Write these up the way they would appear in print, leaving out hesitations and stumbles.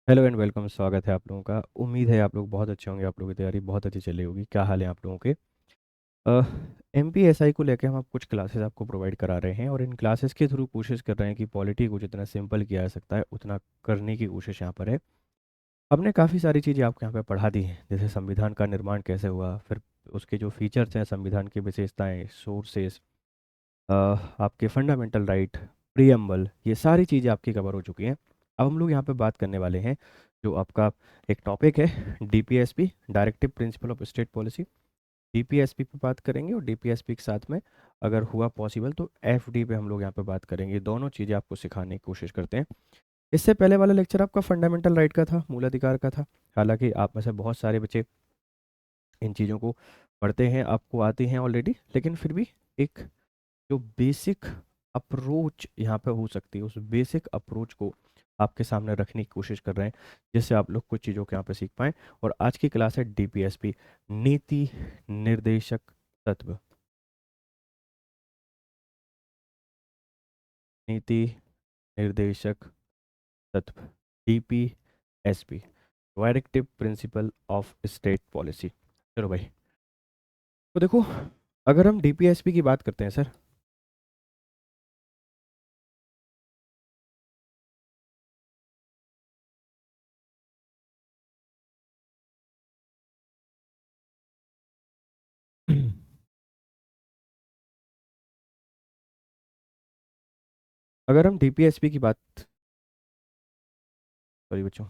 Hello and welcome. स्वागत है आप लोगों का। उम्मीद है आप लोग बहुत अच्छे होंगे। आप लोगों की तैयारी बहुत अच्छी चल रही होगी। क्या हाल है आप लोगों के? एम पी एस आई को लेकर हम आप कुछ क्लासेस आपको प्रोवाइड करा रहे हैं और इन क्लासेस के थ्रू कोशिश कर रहे हैं कि पॉलिटी को जितना सिंपल किया जा सकता है उतना करने की कोशिश यहाँ पर है। हमने काफ़ी सारी चीज़ें आपको यहाँ पे पढ़ा दी हैं, जैसे संविधान का निर्माण कैसे हुआ, फिर उसके जो फीचर्स हैं, संविधान की विशेषताएं, सोर्सेस, आपके फंडामेंटल राइट, प्रीएम्बल, ये सारी चीज़ें आपकी कवर हो चुकी हैं। अब हम लोग यहाँ पे बात करने वाले हैं जो आपका एक टॉपिक है, DPSP, directive principle of state policy. DPSP पे बात करेंगे और डीपीएसपी के साथ में अगर हुआ पॉसिबल तो एफडी पे हम लोग यहाँ पे बात करेंगे। दोनों चीज़ें आपको सिखाने की कोशिश करते हैं। इससे पहले वाला लेक्चर आपका फंडामेंटल राइट का था, मूल अधिकार का था। हालांकि आप में से बहुत सारे बच्चे इन चीज़ों को पढ़ते हैं, आपको आती हैं ऑलरेडी, लेकिन फिर भी एक जो बेसिक अप्रोच यहाँ पे हो सकती है उस बेसिक अप्रोच को आपके सामने रखने की कोशिश कर रहे हैं, जिससे आप लोग कुछ चीज़ों को यहाँ पे सीख पाएँ। और आज की क्लास है डीपीएसपी, नीति निर्देशक तत्व। नीति निर्देशक तत्व, DPSP, directive principle of state policy. चलो भाई, तो देखो, अगर हम डीपीएसपी की बात करते हैं सर, अगर हम डीपीएसपी की बात, सॉरी बच्चों,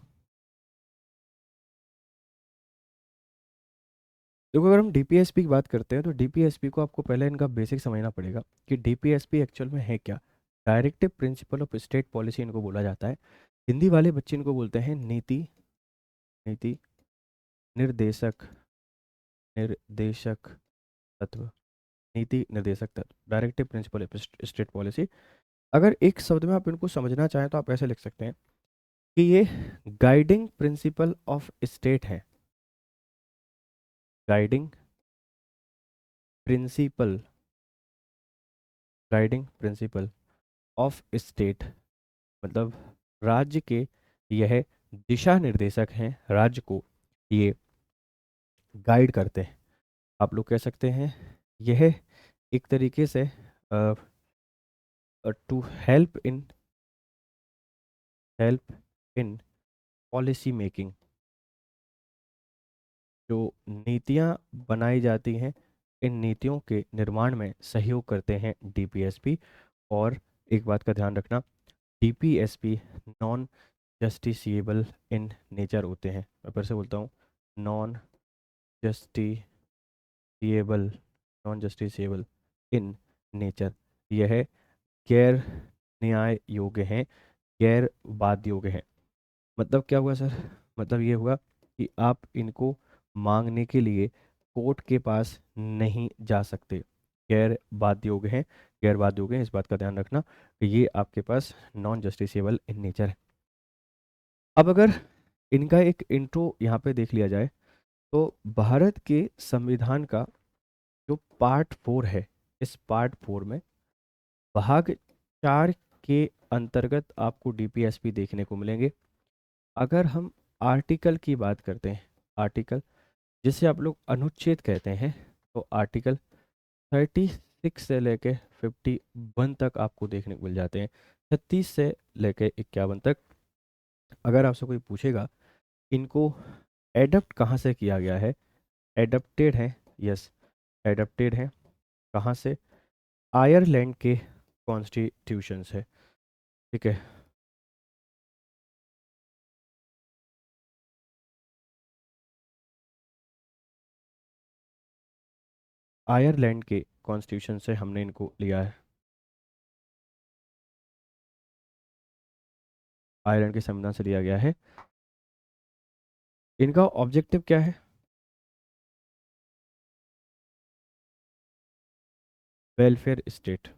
देखो अगर हम डीपीएसपी की बात करते हैं तो डीपीएसपी को आपको पहले इनका बेसिक समझना पड़ेगा कि डीपीएसपी एक्चुअल में है क्या। Directive principle of state policy इनको बोला जाता है। हिंदी वाले बच्चे इनको बोलते हैं नीति, नीति निर्देशक, निर्देशक तत्व, नीति निर्देशक तत्व, directive principle of state policy. अगर एक शब्द में आप इनको समझना चाहें तो आप ऐसे लिख सकते हैं कि ये गाइडिंग प्रिंसिपल ऑफ स्टेट है। Guiding principal, guiding principle of state, मतलब राज्य के यह दिशा निर्देशक हैं, राज्य को ये गाइड करते हैं। आप लोग कह सकते हैं यह एक तरीके से to help in policy making, जो नीतियां बनाई जाती हैं इन नीतियों के निर्माण में सहयोग करते हैं डीपीएसपी। और एक बात का ध्यान रखना, DPSP non justiciable in nature होते हैं। मैं फिर से बोलता हूँ, non justiciable, non justiciable in nature, यह गैर न्याय योग्य हैं, गैर वाद योग्य हैं। मतलब क्या हुआ सर? मतलब ये हुआ कि आप इनको मांगने के लिए कोर्ट के पास नहीं जा सकते, गैर बाध्य योग्य हैं, गैर बाध्य योग्य हैं। इस बात का ध्यान रखना कि ये आपके पास नॉन जस्टिसेबल इन नेचर है। अब अगर इनका एक इंट्रो यहाँ पे देख लिया जाए तो भारत के संविधान का जो पार्ट 4 है, इस पार्ट 4 में भाग 4 के अंतर्गत आपको डीपीएसपी देखने को मिलेंगे। अगर हम आर्टिकल की बात करते हैं, आर्टिकल जिसे आप लोग अनुच्छेद कहते हैं, तो आर्टिकल 36 से लेके 51 तक आपको देखने को मिल जाते हैं, 36 से लेके 51 तक। अगर आपसे कोई पूछेगा इनको एडप्ट कहाँ से किया गया है, एडप्टेड है, यस एडप्टेड है, कहाँ से? आयरलैंड के कॉन्स्टिट्यूशन से, ठीक है। आयरलैंड के कॉन्स्टिट्यूशन से हमने इनको लिया है, आयरलैंड के संविधान से लिया गया है। इनका ऑब्जेक्टिव क्या है? वेलफेयर स्टेट,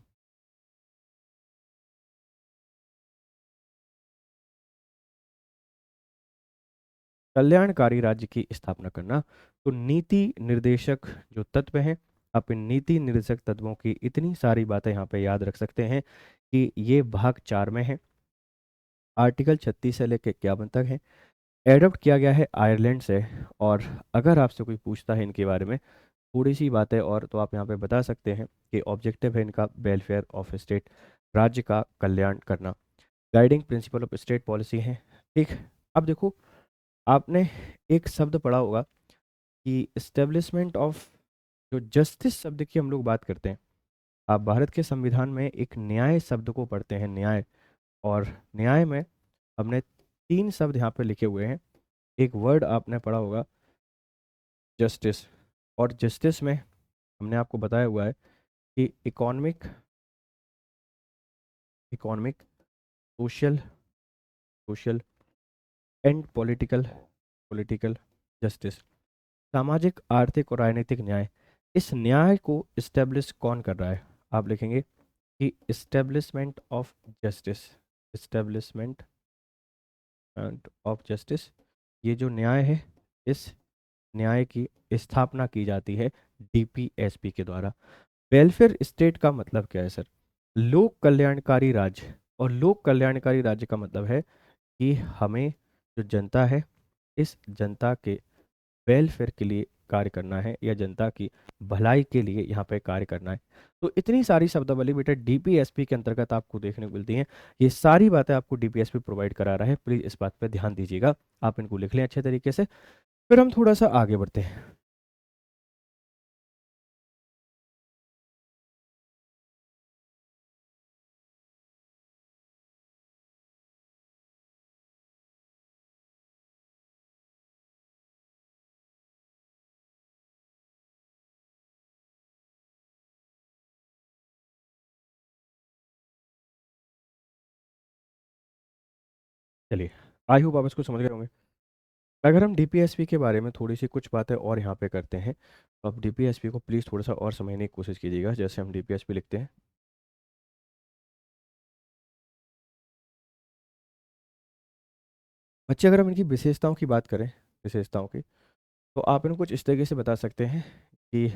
कल्याणकारी राज्य की स्थापना करना। तो नीति निर्देशक जो तत्व हैं, आप इन नीति निर्देशक तत्वों की इतनी सारी बातें यहाँ पे याद रख सकते हैं कि ये भाग 4 में है, आर्टिकल 36 से लेकर 51 तक है। एडॉप्ट किया गया है आयरलैंड से। और अगर आपसे कोई पूछता है इनके बारे में थोड़ी सी बातें और, तो आप यहाँ पे बता सकते हैं कि ऑब्जेक्टिव है इनका वेलफेयर ऑफ स्टेट, राज्य का कल्याण करना। Guiding principle of state policy है। ठीक। अब देखो, आपने एक शब्द पढ़ा होगा कि इस्टेब्लिशमेंट ऑफ, जो जस्टिस शब्द की हम लोग बात करते हैं, आप भारत के संविधान में एक न्याय शब्द को पढ़ते हैं, न्याय। और न्याय में हमने तीन शब्द यहाँ पे लिखे हुए हैं। एक वर्ड आपने पढ़ा होगा जस्टिस। और जस्टिस में हमने आपको बताया हुआ है कि economic, economic, social, social and political, political justice, सामाजिक, आर्थिक और राजनीतिक न्याय। इस न्याय को इस्टेब्लिश कौन कर रहा है? आप लिखेंगे कि establishment of justice, establishment of justice, ये जो न्याय है, इस न्याय की स्थापना की जाती है डीपीएसपी के द्वारा। वेलफेयर स्टेट का मतलब क्या है सर? लोक कल्याणकारी राज्य। और लोक कल्याणकारी राज्य का मतलब है कि हमें, जो जनता है, इस जनता के वेलफेयर के लिए कार्य करना है, या जनता की भलाई के लिए यहाँ पे कार्य करना है। तो इतनी सारी शब्दावली बेटा डीपीएसपी के अंतर्गत आपको देखने को मिलती हैं। ये सारी बातें आपको डीपीएसपी प्रोवाइड करा रहा है, प्लीज़ इस बात पे ध्यान दीजिएगा। आप इनको लिख लें अच्छे तरीके से। फिर हम थोड़ा सा आगे बढ़ते हैं। चलिए, आई होप आप इसको समझ गए होंगे। अगर हम डीपीएसपी के बारे में थोड़ी सी कुछ बातें और यहाँ पे करते हैं, तो आप डीपीएसपी को प्लीज़ थोड़ा सा और समझने की कोशिश कीजिएगा। जैसे हम डीपीएसपी लिखते हैं, बच्चे अगर हम इनकी विशेषताओं की बात करें, विशेषताओं की, तो आप इनको कुछ इस तरीके से बता सकते हैं कि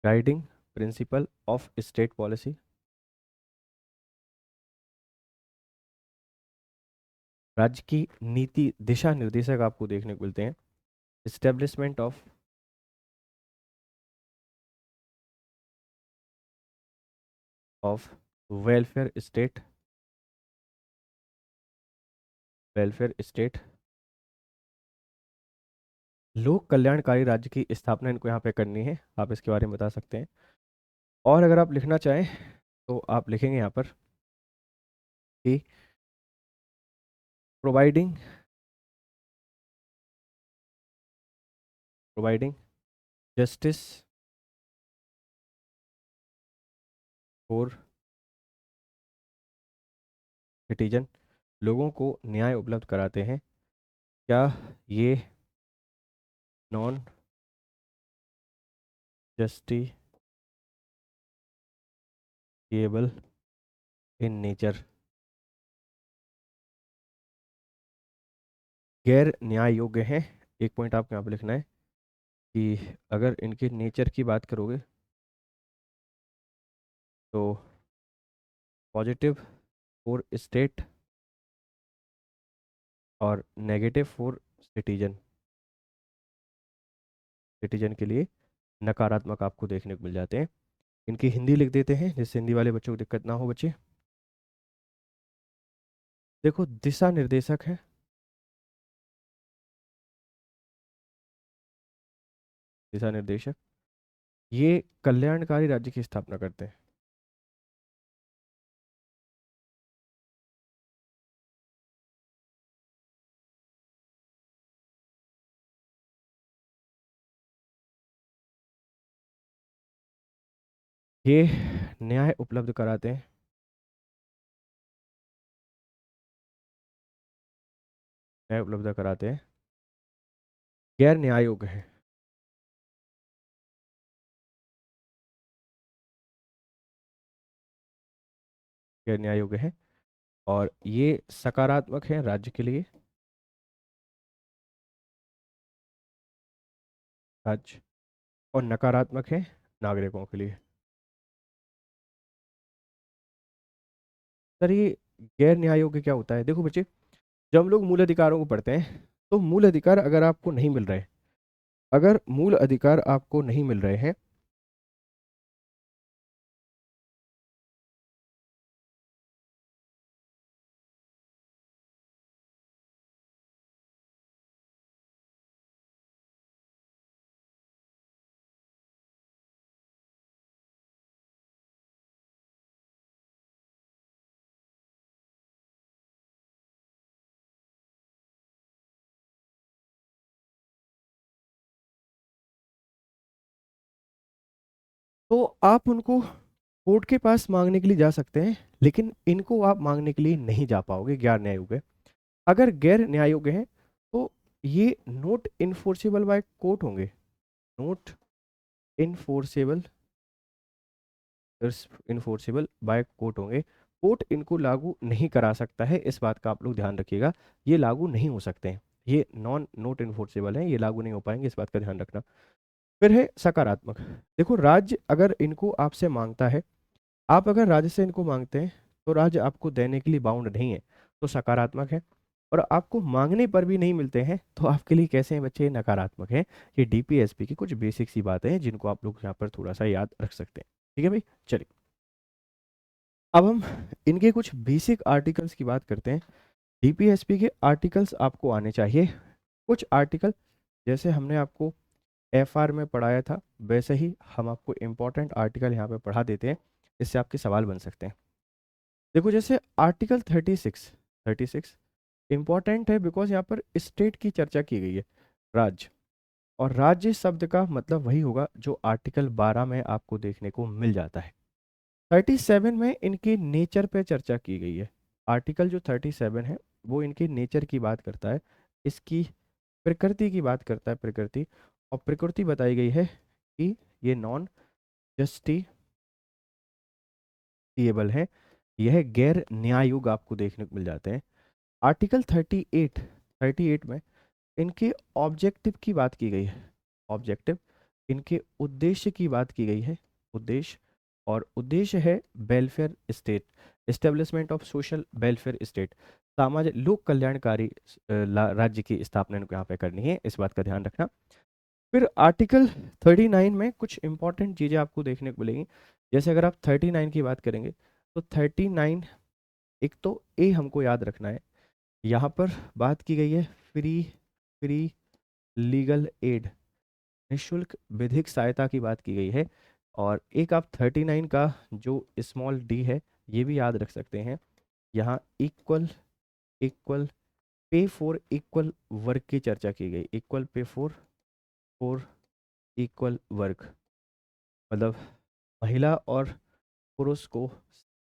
guiding principle of state policy, राज्य की नीति दिशा निर्देशक आपको देखने को मिलते हैं। Establishment of welfare state, welfare state, लोक कल्याणकारी राज्य की स्थापना इनको यहाँ पे करनी है, आप इसके बारे में बता सकते हैं। और अगर आप लिखना चाहें तो आप लिखेंगे यहाँ पर कि providing, providing justice for citizen, लोगों को न्याय उपलब्ध कराते हैं। क्या ये नॉन जस्टिफिएबल इन नेचर, गैर न्याय योग्य हैं। एक पॉइंट आपको यहाँ पे लिखना है कि अगर इनके नेचर की बात करोगे तो पॉजिटिव फॉर स्टेट और नेगेटिव फॉर सिटीजन, सिटीजन के लिए नकारात्मक आपको देखने को मिल जाते हैं। इनकी हिंदी लिख देते हैं जिससे हिंदी वाले बच्चों को दिक्कत ना हो। बच्चे देखो, दिशा निर्देशक है, दिशा निर्देशक, ये कल्याणकारी राज्य की स्थापना करते हैं। ये न्याय उपलब्ध कराते हैं, न्याय उपलब्ध कराते हैं, गैर न्याय योग्य है, गैर न्याय योग्य है। और ये सकारात्मक है राज्य के लिए, राज्य, और नकारात्मक है नागरिकों के लिए। सर ये गैर न्याय योग्य क्या होता है? देखो बच्चे, जब हम लोग मूल अधिकारों को पढ़ते हैं तो मूल अधिकार अगर आपको नहीं मिल रहे, अगर मूल अधिकार आपको नहीं मिल रहे हैं तो आप उनको कोर्ट के पास मांगने के लिए जा सकते हैं, लेकिन इनको आप मांगने के लिए नहीं जा पाओगे गैर न्याय योग्य। अगर गैर न्याय योग्य हैं तो ये नोट इन्फोर्सेबल बाय कोर्ट होंगे, note enforceable enforceable by court होंगे। कोर्ट इनको लागू नहीं करा सकता है, इस बात का आप लोग ध्यान रखिएगा। ये लागू नहीं हो सकते हैं, ये नॉन नोट इन्फोर्सेबल हैं, ये लागू नहीं हो पाएंगे, इस बात का ध्यान रखना। फिर है सकारात्मक। देखो राज्य अगर इनको आपसे मांगता है, आप अगर राज्य से इनको मांगते हैं तो राज्य आपको देने के लिए बाउंड नहीं है, तो सकारात्मक है। और आपको मांगने पर भी नहीं मिलते हैं तो आपके लिए कैसे हैं बच्चे? नकारात्मक है। ये डीपीएसपी की कुछ बेसिक सी बातें हैं जिनको आप लोग यहाँ पर थोड़ा सा याद रख सकते हैं। ठीक है भाई, चलिए अब हम इनके कुछ बेसिक आर्टिकल्स की बात करते हैं। डीपीएसपी के आर्टिकल्स आपको आने चाहिए। कुछ आर्टिकल जैसे हमने आपको एफआर में पढ़ाया था, वैसे ही हम आपको इम्पोर्टेंट आर्टिकल यहाँ पे पढ़ा देते हैं, इससे आपके सवाल बन सकते हैं। देखो जैसे आर्टिकल 36 इंपॉर्टेंट है बिकॉज यहाँ पर स्टेट की चर्चा की गई है, राज्य। और राज्य शब्द का मतलब वही होगा जो आर्टिकल 12 में आपको देखने को मिल जाता है। 37 में इनके नेचर पे चर्चा की गई है। आर्टिकल जो 37 है वो इनके नेचर की बात करता है, इसकी प्रकृति की बात करता है, प्रकृति। और प्रकृति बताई गई है कि ये नॉन जस्टिफिएबल है, यह गैर न्याययुग आपको देखने को मिल जाते हैं। आर्टिकल 38 में इनके ऑब्जेक्टिव की बात की गई है, ऑब्जेक्टिव, इनके उद्देश्य की बात की गई है, उद्देश्य। और उद्देश्य है welfare state, establishment of social welfare state, सामाजिक लोक कल्याणकारी राज्य की स्थापना इनको यहाँ पे करनी है, इस बात का ध्यान रखना। फिर आर्टिकल 39 में कुछ इंपॉर्टेंट चीज़ें आपको देखने को मिलेंगी। जैसे अगर आप 39 की बात करेंगे तो 39, एक तो ए हमको याद रखना है, यहाँ पर बात की गई है फ्री फ्री लीगल एड, निःशुल्क विधिक सहायता की बात की गई है। और एक आप 39 का जो स्मॉल डी है ये भी याद रख सकते हैं, यहाँ equal equal pay for equal work की चर्चा की गई, equal pay for equal work, मतलब महिला और पुरुष को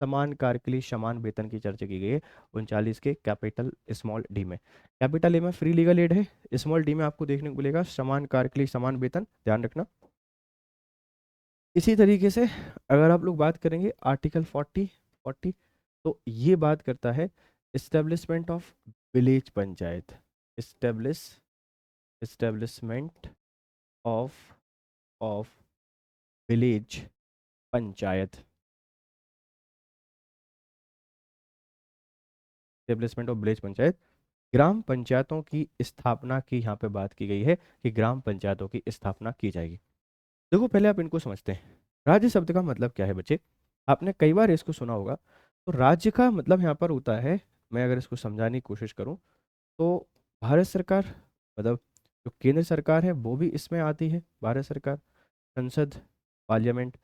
समान कार्य के लिए समान वेतन की चर्चा की गई है 39 के कैपिटल स्मॉल डी में। कैपिटल ए में फ्री लीगल एड है, स्मॉल डी में आपको देखने को मिलेगा समान कार्य के लिए समान वेतन, ध्यान रखना। इसी तरीके से अगर आप लोग बात करेंगे आर्टिकल 40 तो ये बात करता है establishment of village panchayat, establishment of of village panchayat, establishment of village panchayat, ग्राम पंचायतों की स्थापना की यहाँ पे बात की गई है कि ग्राम पंचायतों की स्थापना की जाएगी। देखो पहले आप इनको समझते हैं, राज्य शब्द का मतलब क्या है बच्चे? आपने कई बार इसको सुना होगा। तो राज्य का मतलब यहाँ पर होता है, मैं अगर इसको समझाने की कोशिश करूँ तो भारत सरकार, मतलब जो केंद्र सरकार है वो भी इसमें आती है, भारत सरकार, संसद, पार्लियामेंट,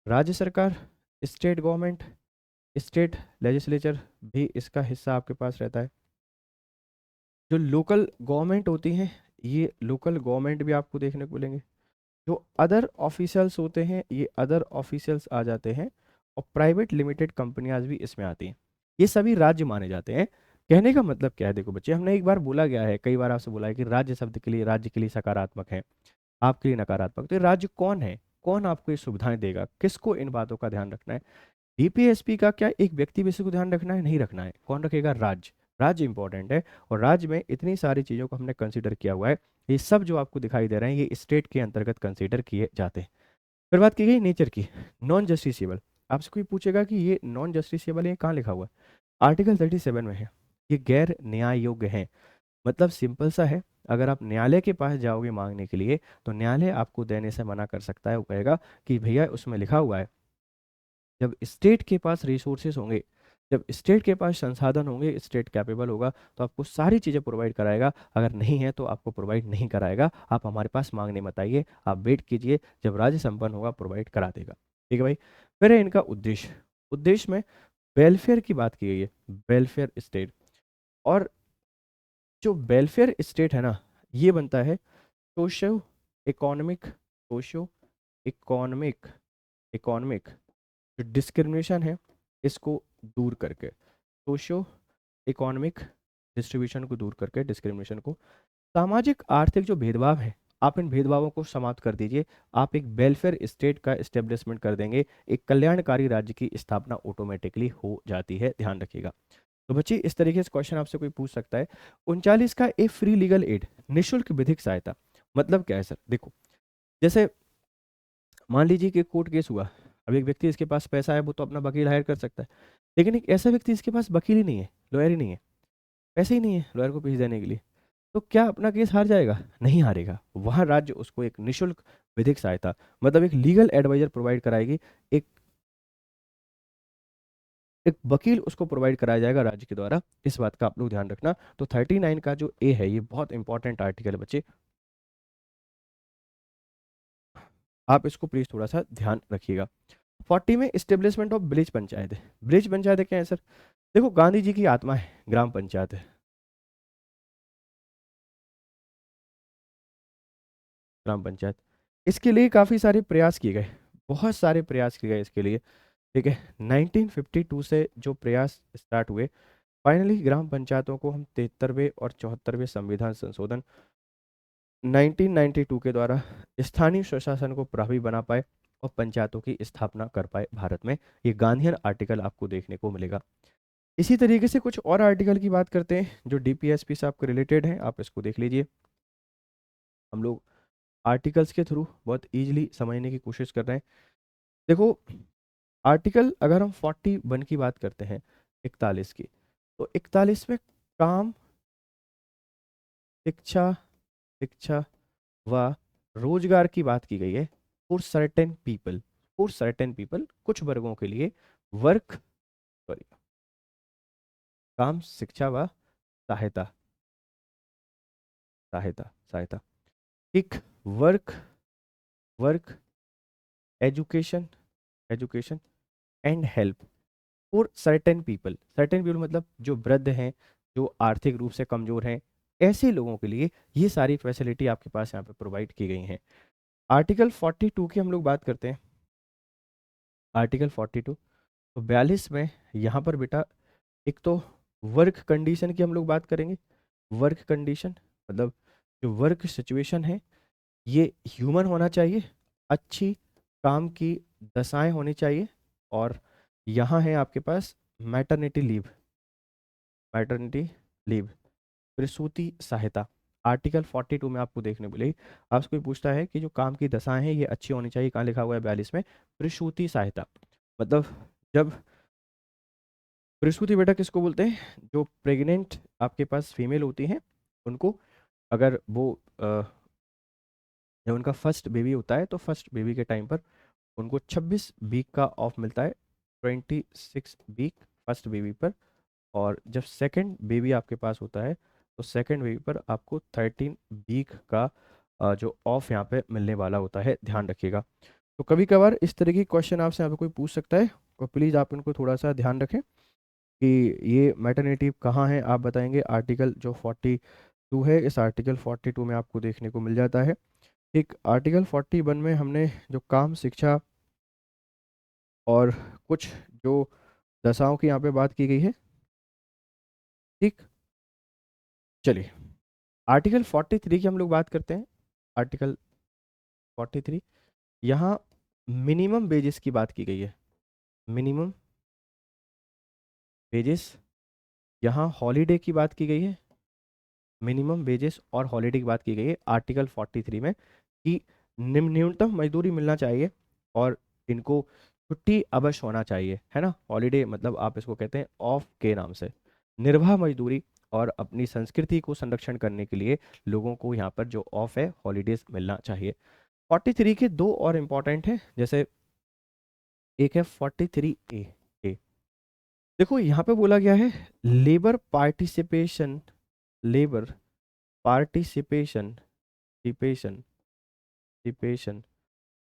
राज्य सरकार, स्टेट गवर्नमेंट, स्टेट लेजिस्लेचर भी इसका हिस्सा आपके पास रहता है। जो लोकल गवर्नमेंट होती हैं, ये लोकल गवर्नमेंट भी आपको देखने को मिलेंगे। जो अदर ऑफिशियल्स होते हैं ये अदर ऑफिशियल्स आ जाते हैं। और प्राइवेट लिमिटेड कंपनियां भी इसमें आती हैं, ये सभी राज्य माने जाते हैं। कहने का मतलब क्या है? देखो बच्चे, हमने एक बार बोला गया है, कई बार आपसे बोला है कि राज्य शब्द के लिए, राज्य के लिए सकारात्मक है, आपके लिए नकारात्मक। तो ये राज्य कौन है, कौन आपको ये सुविधाएं देगा, किसको इन बातों का ध्यान रखना है? डीपीएसपी का क्या एक व्यक्ति विशेष को ध्यान रखना है? नहीं रखना है। कौन रखेगा? राज्य। राज्य इंपॉर्टेंट है, और राज्य में इतनी सारी चीज़ों को हमने कंसीडर किया हुआ है, ये सब जो आपको दिखाई दे रहे हैं ये स्टेट के अंतर्गत कंसीडर किए जाते हैं। फिर बात की गई नेचर की, नॉन जस्टिसेबल। आपसे कोई पूछेगा कि ये नॉन जस्टिसएबल है, कहाँ लिखा हुआ है? आर्टिकल 37 में है, ये गैर न्याय योग्य है। मतलब सिंपल सा है, अगर आप न्यायालय के पास जाओगे मांगने के लिए तो न्यायालय आपको देने से मना कर सकता है। वो कहेगा कि भैया उसमें लिखा हुआ है, जब स्टेट के पास रिसोर्सेज होंगे, जब स्टेट के पास संसाधन होंगे, स्टेट कैपेबल होगा तो आपको सारी चीज़ें प्रोवाइड कराएगा, अगर नहीं है तो आपको प्रोवाइड नहीं कराएगा। आप हमारे पास मांगने मत आइए, आप वेट कीजिए, जब राज्य संपन्न होगा प्रोवाइड करा देगा। ठीक है भाई। फिर है इनका उद्देश्य। उद्देश्य में वेलफेयर की बात की गई है, वेलफेयर स्टेट। और जो वेलफेयर स्टेट है ना, ये बनता है socio economic, socio economic, economic जो डिस्क्रिमिनेशन है इसको दूर करके, सोशो इकोनॉमिक डिस्ट्रीब्यूशन को दूर करके, डिस्क्रिमिनेशन को, सामाजिक आर्थिक जो भेदभाव है, आप इन भेदभावों को समाप्त कर दीजिए। आप एक वेलफेयर स्टेट का एस्टेब्लिशमेंट कर देंगे, एक कल्याणकारी राज्य की स्थापना ऑटोमेटिकली हो जाती है, ध्यान रखिएगा। तो बच्चे इस तरीके से क्वेश्चन आपसे कोई पूछ सकता है। 39 का ए फ्री लीगल एड, निःशुल्क विधिक सहायता, मतलब क्या है सर? देखो, जैसे मान लीजिए कि कोर्ट केस हुआ, अब एक व्यक्ति इसके पास पैसा है, वो तो अपना वकील हायर कर सकता है, लेकिन एक ऐसा व्यक्ति इसके पास वकील ही नहीं है, लॉयर ही नहीं है, पैसे ही नहीं है लॉयर को फीस देने के लिए, तो क्या अपना केस हार जाएगा? नहीं हारेगा। वहां राज्य उसको एक निःशुल्क विधिक सहायता, मतलब एक लीगल एडवाइजर प्रोवाइड कराएगी, एक एक वकील उसको प्रोवाइड कराया जाएगा राज्य के द्वारा। इस बात का आप लोग ध्यान रखना। तो 39 का जो ए है, ये बहुत इंपॉर्टेंट आर्टिकल है बच्चे, आप इसको प्लीज थोड़ा सा ध्यान रखिएगा। 40 में स्टेब्लिशमेंट ऑफ विलेज पंचायत है। विलेज पंचायत क्या है सर? देखो, गांधी जी की आत्मा है ग्राम पंचायत है, ग्राम पंचायत। इसके लिए काफ़ी सारे प्रयास किए गए, बहुत सारे प्रयास किए गए इसके लिए। ठीक है, 1952 से जो प्रयास स्टार्ट हुए, फाइनली ग्राम पंचायतों को हम 73वें और 74वें संविधान संशोधन 1992 के द्वारा स्थानीय स्वशासन को प्रभावी बना पाए और पंचायतों की स्थापना कर पाए भारत में। ये गांधीयन आर्टिकल आपको देखने को मिलेगा। इसी तरीके से कुछ और आर्टिकल की बात करते हैं जो डीपीएसपी से आपको रिलेटेड है, आप इसको देख लीजिए। हम लोग आर्टिकल्स के थ्रू बहुत इजीली समझने की कोशिश कर रहे हैं। देखो, आर्टिकल अगर हम 41 की बात करते हैं, 41 की, तो 41 में काम, शिक्षा, शिक्षा व रोजगार की बात की गई है। For certain people, for certain people, कुछ वर्गों के लिए वर्क, सॉरी, काम, शिक्षा व सहायता, सहायता, सहायता, ठीक, work, work, education, education and help for certain people. Certain people मतलब जो वृद्ध हैं, जो आर्थिक रूप से कमजोर हैं, ऐसे लोगों के लिए ये सारी फैसिलिटी आपके पास यहाँ पे प्रोवाइड की गई हैं। आर्टिकल 42 की हम लोग बात करते हैं। आर्टिकल 42, तो 42 में यहाँ पर बेटा एक तो वर्क कंडीशन की हम लोग बात करेंगे। वर्क कंडीशन मतलब जो वर्क सिचुएशन है, ये ह्यूमन होना चाहिए, अच्छी काम की दशाएं होनी चाहिए। और यहाँ है आपके पास मैटरनिटी लीव, मैटरनिटी लीव, प्रसूति सहायता। आर्टिकल 42 में आपको देखने मिलेगी। आपसे कोई पूछता है कि जो काम की दशाएं हैं ये अच्छी होनी चाहिए, कहाँ लिखा हुआ है? 42 में प्रसूति सहायता। मतलब जब प्रसूति बेटा किसको बोलते हैं? जो प्रेग्नेंट आपके पास फीमेल होती हैं उनको, अगर वो जब उनका फर्स्ट बेबी होता है तो फर्स्ट बेबी के टाइम पर उनको 26 वीक का ऑफ मिलता है, 26 वीक फर्स्ट बेबी पर। और जब सेकंड बेबी आपके पास होता है तो सेकंड बेबी पर आपको 13 वीक का जो ऑफ यहाँ पे मिलने वाला होता है, ध्यान रखिएगा। तो कभी कभार इस तरह की क्वेश्चन आपसे यहाँ पे कोई पूछ सकता है, और प्लीज़ आप इनको थोड़ा सा ध्यान रखें कि ये मैटरनिटी कहाँ है, आप बताएंगे। आर्टिकल जो 42 है, इस आर्टिकल 42 में आपको देखने को मिल जाता है। एक आर्टिकल 41 में हमने जो काम, शिक्षा और कुछ जो दशाओं की यहाँ पे बात की गई है। ठीक, चलिए आर्टिकल 43 की हम लोग बात करते हैं। आर्टिकल 43, यहाँ मिनिमम वेजेस की बात की गई है। मिनिमम वेजेस, यहाँ हॉलीडे की बात की गई है। मिनिमम वेजेस और हॉलीडे की बात की गई है आर्टिकल 43 में, कि न्यूनतम मजदूरी मिलना चाहिए और इनको छुट्टी अवश्य होना चाहिए, है ना। हॉलीडे मतलब आप इसको कहते हैं ऑफ के नाम से। निर्वाह मजदूरी और अपनी संस्कृति को संरक्षण करने के लिए लोगों को यहाँ पर जो ऑफ है हॉलीडेज मिलना चाहिए। 43 के दो और इम्पोर्टेंट है, जैसे एक है 43A। ए देखो यहाँ पे बोला गया है labour participation, labour participation, participation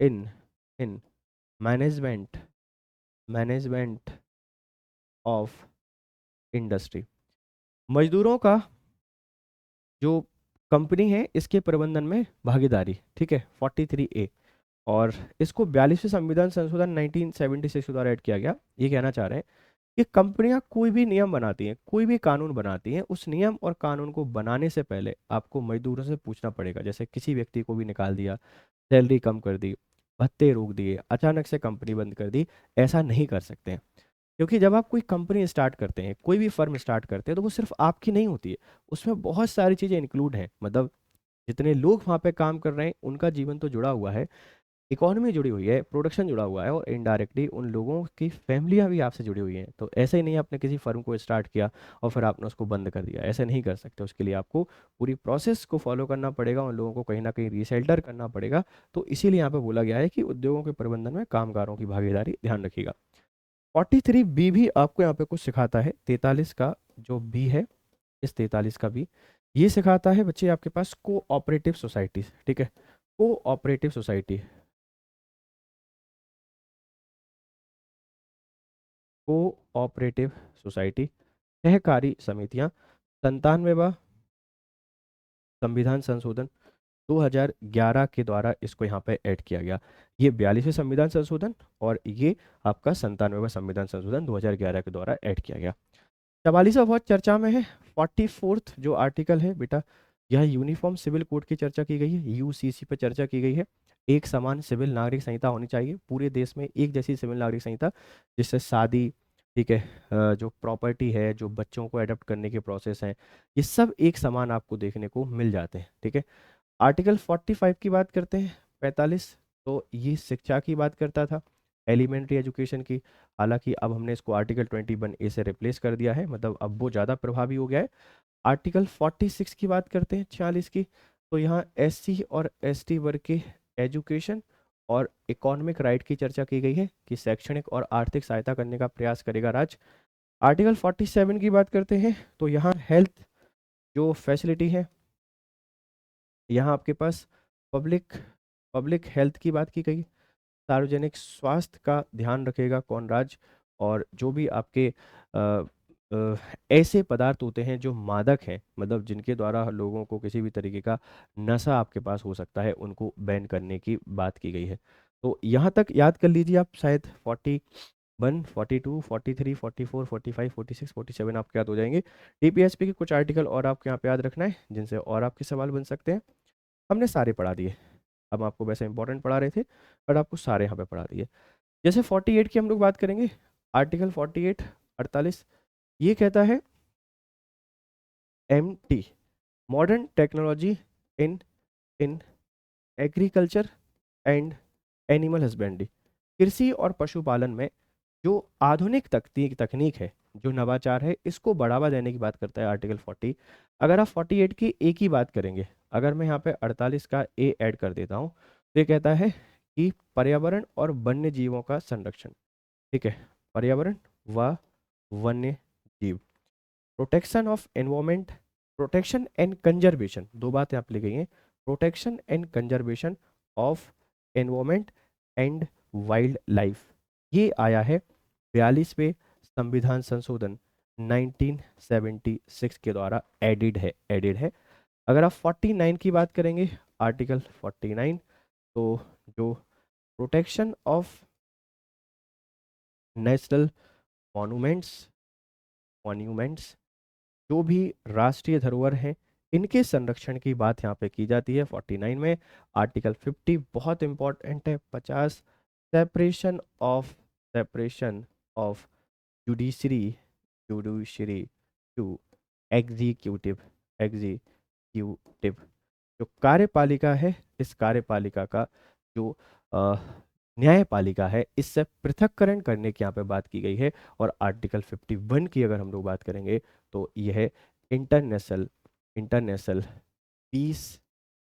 in in management, management of industry. मजदूरों का जो कंपनी है इसके प्रबंधन में भागीदारी, ठीक है 43A। और इसको 42वें संविधान संशोधन 1976 के द्वारा ऐड किया गया। ये कहना चाह रहे हैं कि कंपनियां कोई भी नियम बनाती हैं, कोई भी कानून बनाती हैं, उस नियम और कानून को बनाने से पहले आपको मजदूरों से पूछना पड़ेगा। जैसे किसी व्यक्ति को भी निकाल दिया, सैलरी कम कर दी, भत्ते रोक दिए, अचानक से कंपनी बंद कर दी, ऐसा नहीं कर सकते हैं। क्योंकि जब आप कोई कंपनी स्टार्ट करते हैं, कोई भी फर्म स्टार्ट करते हैं, तो वो सिर्फ आपकी नहीं होती है, उसमें बहुत सारी चीज़ें इंक्लूड हैं। मतलब जितने लोग वहाँ पे काम कर रहे हैं उनका जीवन तो जुड़ा हुआ है, इकोनॉमी जुड़ी हुई है, प्रोडक्शन जुड़ा हुआ है, और इनडायरेक्टली उन लोगों की फैमिलियां भी आपसे जुड़ी हुई हैं। तो ऐसे ही नहीं आपने किसी फर्म को स्टार्ट किया और फिर आपने उसको बंद कर दिया, ऐसे नहीं कर सकते। उसके लिए आपको पूरी प्रोसेस को फॉलो करना पड़ेगा, उन लोगों को कहीं ना कहीं रीसेल्टर करना पड़ेगा। तो इसीलिए यहाँ पे बोला गया है कि उद्योगों के प्रबंधन में कामगारों की भागीदारी ध्यान रखिएगा। 43B भी आपको यहाँ पे कुछ सिखाता है। 43 का जो बी है, इस 43 का बी ये सिखाता है बच्चे आपके पास कोऑपरेटिव सोसाइटी, ठीक है। कोऑपरेटिव सोसाइटी, कोऑपरेटिव सोसाइटी, सहकारी समितियां, 97वां संविधान संशोधन 2011 के द्वारा इसको यहाँ पे ऐड किया गया। ये 42वें संविधान संशोधन और ये आपका 97वां संविधान संशोधन 2011 के द्वारा ऐड किया गया। 44वां बहुत चर्चा में है। 44th जो आर्टिकल है बेटा, यह यूनिफॉर्म सिविल कोड की चर्चा की गई है, यूसीसी पे चर्चा की गई है। एक समान सिविल नागरिक संहिता होनी चाहिए पूरे देश में, एक जैसी सिविल नागरिक संहिता, जिससे शादी, ठीक है, जो प्रॉपर्टी है, जो बच्चों को अडॉप्ट करने के प्रोसेस हैं, ये सब एक समान आपको देखने को मिल जाते हैं, ठीक है। आर्टिकल 45 की बात करते हैं, 45, तो ये शिक्षा की बात करता था, एलिमेंट्री एजुकेशन की। हालांकि अब हमने इसको आर्टिकल 21A से रिप्लेस कर दिया है, मतलब अब वो ज़्यादा प्रभावी हो गया है। आर्टिकल 46 की बात करते हैं, 46 की, तो यहाँ एससी और एसटी वर्ग के एजुकेशन और इकोनॉमिक राइट की चर्चा की गई है कि शैक्षणिक और आर्थिक सहायता करने का प्रयास करेगा राज्य। आर्टिकल 47 की बात करते हैं, तो यहाँ हेल्थ जो फैसिलिटी है, यहाँ आपके पास पब्लिक पब्लिक हेल्थ की बात की गई। सार्वजनिक स्वास्थ्य का ध्यान रखेगा कौन, राज्य। और जो भी आपके ऐसे पदार्थ होते हैं जो मादक हैं, मतलब जिनके द्वारा लोगों को किसी भी तरीके का नशा आपके पास हो सकता है, उनको बैन करने की बात की गई है। तो यहाँ तक याद कर लीजिए आप, शायद 41, 42, 43, 44, 45, 46, 47 आपके याद हो जाएंगे। टीपीएसपी के कुछ आर्टिकल और आपको यहाँ पे याद रखना है जिनसे और आपके सवाल बन सकते हैं। हमने सारे पढ़ा दिए, हम आपको वैसे इंपॉर्टेंट पढ़ा रहे थे, बट आपको सारे यहाँ पे पढ़ा दिए। जैसे 48 की हम लोग बात करेंगे, आर्टिकल 48, 48, ये कहता है MT, modern technology in in agriculture and animal husbandry. कृषि और पशुपालन में जो आधुनिक तकनीक तकनीक है, जो नवाचार है, इसको बढ़ावा देने की बात करता है आर्टिकल 40। अगर आप 48 की ए की बात करेंगे, अगर मैं यहाँ पे 48 का ए ऐड कर देता हूँ, तो ये कहता है कि पर्यावरण और वन्य जीवों का संरक्षण, ठीक है, पर्यावरण व वन्य जीव, protection of environment, protection and conservation, दो बातें आप लिख गई हैं, protection and conservation of environment and wild life. ये आया है 42वें संविधान संशोधन 1976 के द्वारा एडिड है। अगर आप 49 की बात करेंगे, आर्टिकल 49, तो जो protection of national monuments, monuments जो भी राष्ट्रीय धरोहर हैं, इनके संरक्षण की बात यहाँ पे की जाती है 49 में। आर्टिकल 50 बहुत इंपॉर्टेंट है, 50, separation of, separation of judiciary, judiciary to executive, executive, जो कार्यपालिका है, इस कार्यपालिका का जो न्यायपालिका है, इससे पृथक्करण करने की यहाँ पे बात की गई है। और आर्टिकल 51 की अगर हम लोग बात करेंगे तो यह international international peace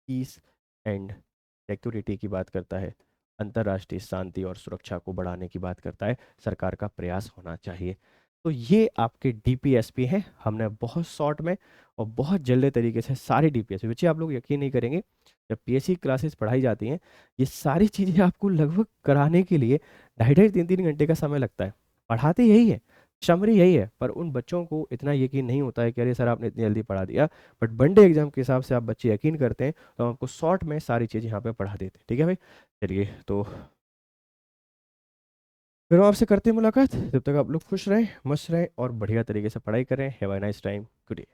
peace and security की बात करता है, अंतर्राष्ट्रीय शांति और सुरक्षा को बढ़ाने की बात करता है, सरकार का प्रयास होना चाहिए। तो ये आपके डीपीएसपी हैं, हमने बहुत शॉर्ट में और बहुत जल्दी तरीके से सारे डीपीएसपी, बच्चे आप लोग यकीन नहीं करेंगे, जब पीएससी क्लासेस पढ़ाई जाती हैं ये सारी चीज़ें आपको लगभग कराने के लिए 2.5-3 घंटे का समय लगता है। पढ़ाते यही है, समरी यही है, पर उन बच्चों को इतना यकीन नहीं होता है कि अरे सर आपने इतनी जल्दी पढ़ा दिया। बट वनडे एग्जाम के हिसाब से आप बच्चे यकीन करते हैं तो हम आपको शॉर्ट में सारी चीज़ यहाँ पे पढ़ा देते हैं। ठीक है भाई, चलिए तो फिर हम आपसे करते हैं मुलाकात। जब तक आप लोग खुश रहें, मस्त रहें और बढ़िया तरीके से पढ़ाई करें। Have a nice time, good day.